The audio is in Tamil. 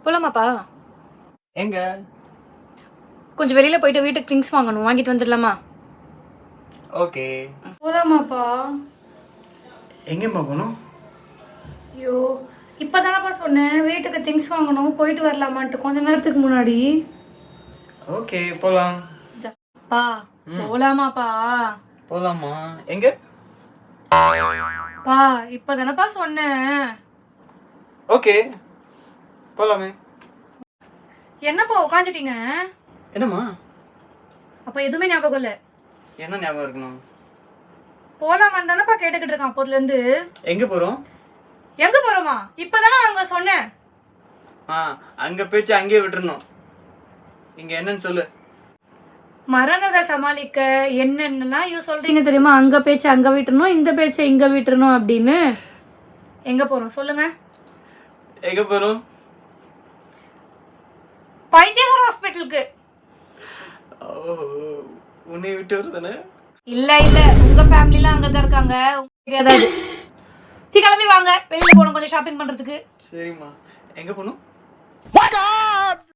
போலாமாப்பா? எங்க? கொஞ்சம் வெளியில போயிட்டு வீட்டுக்கு திங்ஸ் வாங்கணும், வாங்கிட்டு வந்துடலாமா? ஓகே. போலாமாப்பா? எங்கேம்மா போகணும்? ஐயோ, இப்பதானப்பா சொன்னேன் வீட்டுக்கு திங்ஸ் வாங்கணும், போயிட்டு வரலாமான்ட்டு கொஞ்ச நேரத்துக்கு முன்னாடி. ஓகே போகலாம். பா போலாமாப்பா? போகலாமா? எங்க? பா இப்பதானப்பா சொன்னேன். ஓகே போகலாமே. என்னப்பா உட்காந்துட்டீங்க? என்னம்மா? அப்ப எதுவுமே ஞாபகம் இல்லை. என்ன ஞாபகம் இருக்கணும்? போலாமான்னு தானப்பா கேட்டுக்கிட்டு இருக்கான் அப்போதுல இருந்து. எங்க போகிறோம்? எங்க போறோமா? இப்பதானே அங்க சொன்னேன். அங்கே பேச்சு அங்கேயே விட்டுறணும். இங்கே என்னன்னு சொல்லு. மரணத்தை சமாளிக்க என்னென்னலாம் சொல்றீங்க தெரியுமா? அங்க பேச்சு அங்க விட்டுறணும், இந்த பேச்சை இங்க விட்டுறணும் அப்படின்னு. எங்க போறோம் சொல்லுங்க. எங்கே போகிறோம்? பைத்தியகார ஹாஸ்பிட்டலுக்கு. உன்னை விட்டு வருதானே? இல்ல இல்ல, உங்க ஃபேமிலிலாம் அங்கதான் இருக்காங்க, உங்களுக்கு தெரியாதா இது? சரி கிளம்பி வாங்க, வெளியில போகணும் கொஞ்சம் ஷாப்பிங் பண்றதுக்கு. சரிம்மா. எங்கே போகணும்?